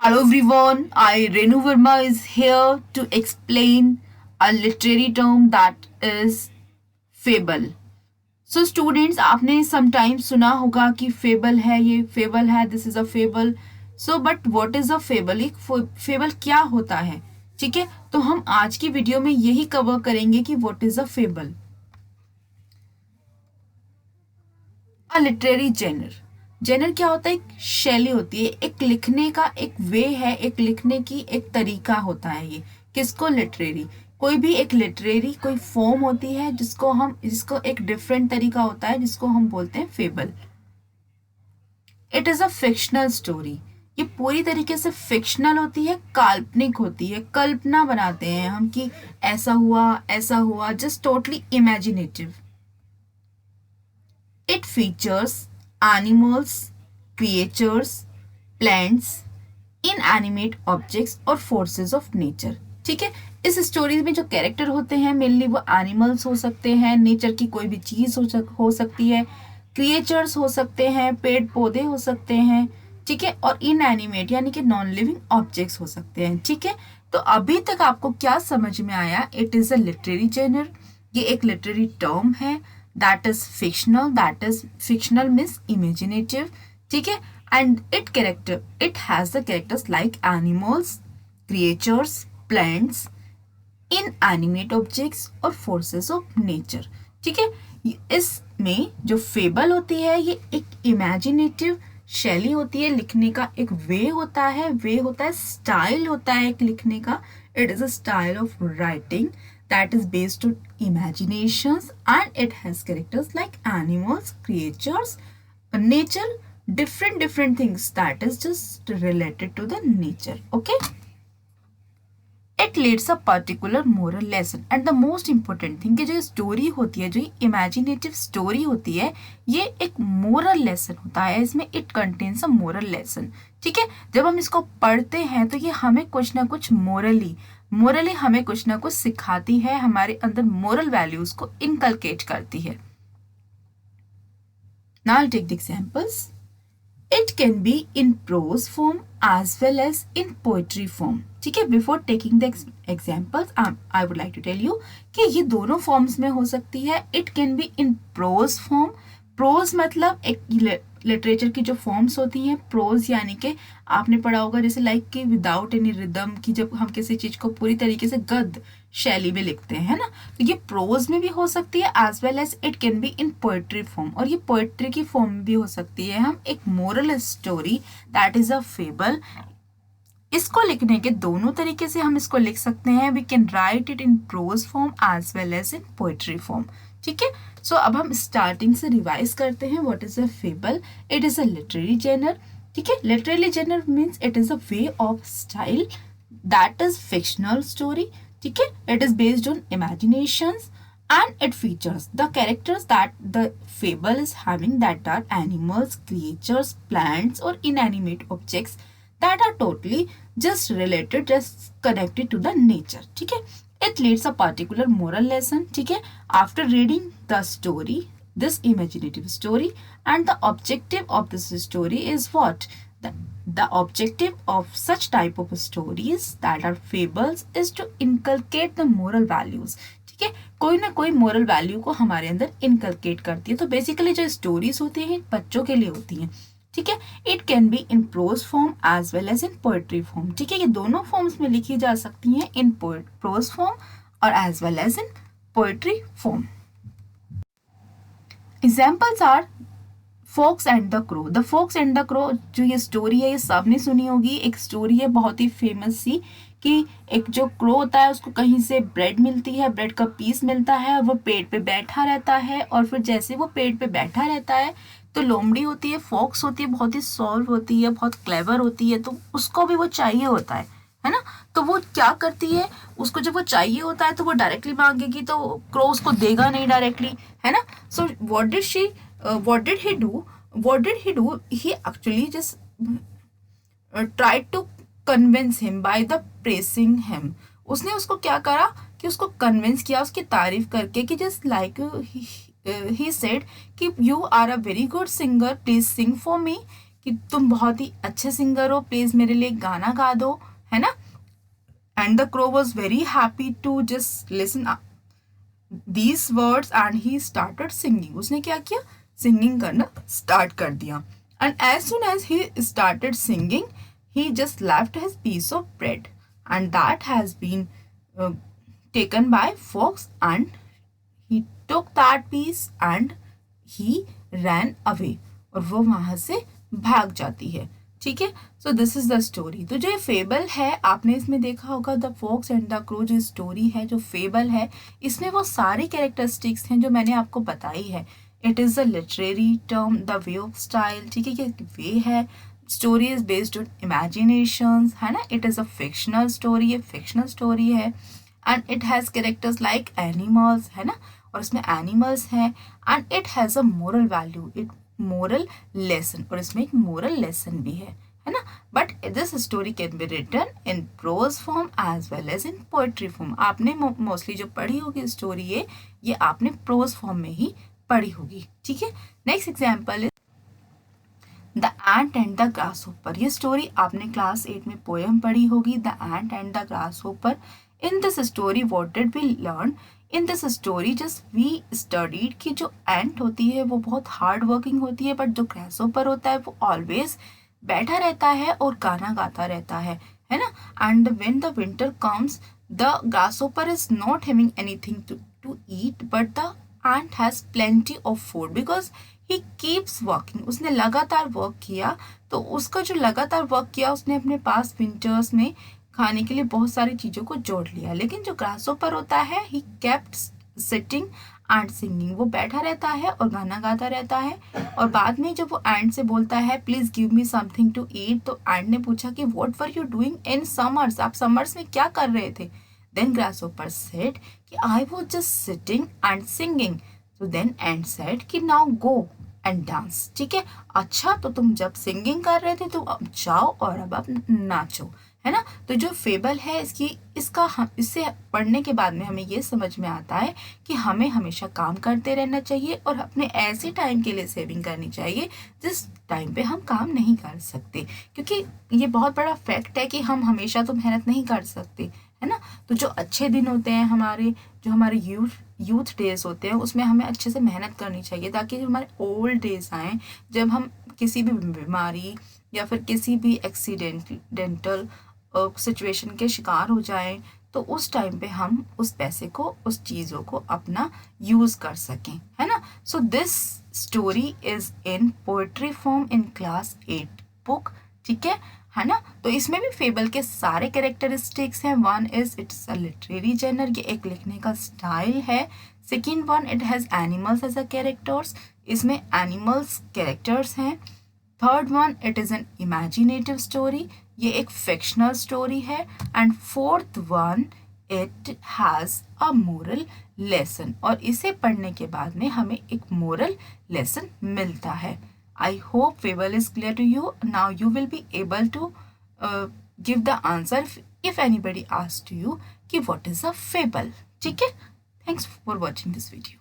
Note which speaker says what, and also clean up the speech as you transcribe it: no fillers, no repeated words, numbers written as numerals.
Speaker 1: Hello everyone, I Renu Verma is here to explain a literary term that is fable. So students, आपने sometimes सुना होगा कि fable है, ये fable है, this is a fable. So but what is a fable? एक fable क्या होता है? ठीक है, तो हम आज की वीडियो में यही कवर करेंगे कि what is a fable. A literary genre, genre क्या होता है? एक शैली होती है, एक लिखने का एक वे है, एक लिखने की एक तरीका होता है। ये किसको? लिटरेरी। कोई भी एक लिटरेरी कोई फॉर्म होती है जिसको एक डिफरेंट तरीका होता है जिसको हम बोलते हैं fable. It is a fictional story. ये पूरी तरीके से फिक्शनल होती है, काल्पनिक होती है, कल्पना बनाते हैं हम कि ऐसा हुआ, just totally imaginative. It features animals, creatures, plants, inanimate objects और forces of nature। ठीक है, इस स्टोरी में जो कैरेक्टर होते हैं मेनली वो एनिमल्स हो सकते हैं, नेचर की कोई भी चीज हो सकती है, क्रिएचर्स हो सकते हैं, पेड़ पौधे हो सकते हैं, ठीक है, और इनएनिमेट यानी कि नॉन लिविंग ऑब्जेक्ट्स हो सकते हैं। ठीक है, तो अभी तक आपको क्या समझ में आया? It is a literary genre, ये एक लिटरेरी टर्म है। That is fictional means imaginative. ठीक है, and it has the characters like animals, creatures, plants, inanimate objects और फोर्सेस ऑफ नेचर। ठीक है, इसमें जो फेबल होती है ये एक इमेजिनेटिव शैली होती है, लिखने का एक वे होता है, स्टाइल होता है एक लिखने का। It is a style of writing that is based on imaginations and it has characters like animals, creatures, nature, different things that is just related to the nature. Okay, it leads a particular moral lesson and the most important thing कि जो story होती है, जो imaginative story होती है, ये एक moral lesson होता है, इसमें it contains a moral lesson. ठीक है, जब हम इसको पढ़ते हैं तो ये हमें कुछ ना कुछ मोरली हमें कुछ ना कुछ सिखाती है, हमारे अंदर मोरल वैल्यूज को इनकलकेट करती है। Now I take the examples. It can be in prose form as well as in poetry form. ठीक है, before taking the examples I would like to tell you कि ये दोनों फॉर्म्स में हो सकती है। It can be in prose form. Prose मतलब एक लिटरेचर की जो फॉर्म्स होती हैं, प्रोज यानी कि आपने पढ़ा होगा जैसे लाइक कि विदाउट एनी रिदम, की जब हम किसी चीज को पूरी तरीके से गद्य शैली में लिखते हैं, है ना, तो ये प्रोज में भी हो सकती है as well as it can be in poetry form, और ये पोएट्री की फॉर्म में भी हो सकती है। हम एक moral story that is a fable, इसको लिखने के दोनों तरीके से हम इसको लिख सकते हैं। We can write it in prose form as well as in poetry form. ठीक है, सो अब हम स्टार्टिंग से रिवाइज करते हैं। What is a fable? It is a literary genre. ठीक है, literary genre means it is a way of style that is fictional story. ठीक है, it is based on imaginations and it features the characters that the fable is having, that are animals, creatures, plants or inanimate objects that are totally just connected to the nature. ठीक है, it leads a particular moral lesson. ठीक है, after reading the story, this imaginative story, and the objective of this story is what? The objective of such type of stories that are fables is to inculcate the moral values. ठीक है, कोई ना कोई moral value को हमारे अंदर inculcate करती है। तो बेसिकली जो स्टोरीज होती हैं बच्चों के लिए होती हैं। ठीक है, it can be in prose form as well as in poetry form. ठीक है, ये दोनों फॉर्म्स में लिखी जा सकती हैं, इन प्रोज फॉर्म और as well as in poetry form. Examples are fox and the crow. The fox and the crow जो ये स्टोरी है ये सबने सुनी होगी। एक स्टोरी है बहुत ही फेमस सी कि एक जो क्रो होता है उसको कहीं से ब्रेड मिलती है, ब्रेड का पीस मिलता है, वो पेड़ पे बैठा रहता है, और फिर जैसे वो पेड़ पे बैठा रहता है तो लोमड़ी होती है, फॉक्स होती है, बहुत ही सॉल्व होती है, बहुत क्लेवर होती है, तो उसको भी वो चाहिए होता है ना। तो वो क्या करती है, उसको जब वो चाहिए होता है तो वो डायरेक्टली मांगेगी तो क्रो उसको देगा नहीं डायरेक्टली, है ना। सो what did he do? He actually just tried to convince him by the praising him. उसने उसको क्या करा कि उसको कन्विंस किया उसकी तारीफ करके कि जस्ट लाइक he said कि you are a very good singer, please sing for me. कि तुम बहुत ही अच्छे सिंगर हो, प्लीज मेरे लिए गाना गा दो, है ना। And the crow was very happy to just listen these words and he started singing. उसने क्या किया, सिंगिंग करना स्टार्ट कर दिया। And as soon as he started singing he just left his piece of bread and that has been taken by fox and he took that piece and he ran away, और वो वहां से भाग जाती है। ठीक है, so this is the story. तो जो ये फेबल है, आपने इसमें देखा होगा the fox and the crow, जो स्टोरी है, जो फेबल है, इसमें वो सारी कैरेक्टरिस्टिक्स हैं जो मैंने आपको बताई है। It is a literary term, the way of style, ठीक है, ये वे है। Story is based on imaginations, है ना। It is a fictional story, ये फिक्शनल स्टोरी है। And it has characters like animals, है ना, और इसमें एनिमल्स हैं। And it has a moral value, it moral lesson, और इसमें एक मोरल लेसन भी है ना। But this story can be written in prose form as well as in poetry form. आपने मोस्टली जो पढ़ी होगी स्टोरी ये आपने प्रोज फॉर्म में ही पढ़ी होगी। ठीक है, next example the ant and the grasshopper. ये स्टोरी आपने क्लास 8 में पोएम पढ़ी होगी, the ant and the grasshopper. In this story what did we learn? In this story just we studied कि जो एंट होती है वो बहुत हार्ड वर्किंग होती है, बट जो ग्रास होपर होता है वो ऑलवेज बैठा रहता है और गाना गाता रहता है ना। And when the winter comes the grasshopper is not having anything to eat, but the ant has plenty of food because he keeps working. उसने लगातार वर्क किया, तो उसका जो लगातार वर्क किया उसने अपने पास विंटर्स में खाने के लिए बहुत सारी चीज़ों को जोड़ लिया। लेकिन जो ग्रासहोपर होता है he kept sitting and singing, वो बैठा रहता है और गाना गाता रहता है। और बाद में जब वो एंट से बोलता है please give me something to eat, तो एंट ने पूछा कि what were you doing in summers, आप समर्स में क्या कर रहे थे? देन ग्रासहोपर सेड कि I was just sitting and singing. तो देन एंट सेड कि नाउ गो एंड डांस। ठीक है, अच्छा तो तुम जब सिंगिंग कर रहे थे तो अब जाओ और अब नाचो, है ना। तो जो फेबल है इसका हम इससे पढ़ने के बाद में हमें ये समझ में आता है कि हमें हमेशा काम करते रहना चाहिए और अपने ऐसे टाइम के लिए सेविंग करनी चाहिए जिस टाइम पे हम काम नहीं कर सकते, क्योंकि ये बहुत बड़ा फैक्ट है कि हम हमेशा तो मेहनत नहीं कर सकते, है ना। तो जो अच्छे दिन होते हैं हमारे, जो हमारे यूथ डेज होते हैं, उसमें हमें अच्छे से मेहनत करनी चाहिए ताकि जो हमारे ओल्ड डेज आएँ, जब हम किसी भी बीमारी या फिर किसी भी एक्सीडेंटल सिचुएशन के शिकार हो जाएं, तो उस टाइम पे हम उस पैसे को, उस चीज़ों को अपना यूज़ कर सकें, है ना। So this story is in poetry form in class 8 book. ठीक है ना। तो इसमें भी फेबल के सारे कैरेक्टरिस्टिक्स हैं। One is it's a literary genre, ये एक लिखने का स्टाइल है। Second one it has animals as a characters, इसमें एनिमल्स कैरेक्टर्स हैं। Third one it is an imaginative story, ये एक फिक्शनल स्टोरी है। And fourth one it has a moral lesson, और इसे पढ़ने के बाद में हमें एक मोरल लेसन मिलता है। I hope fable is clear to you. Now you will be able to give the answer if anybody asks to you कि what is a fable. ठीक है? Thanks for watching this video.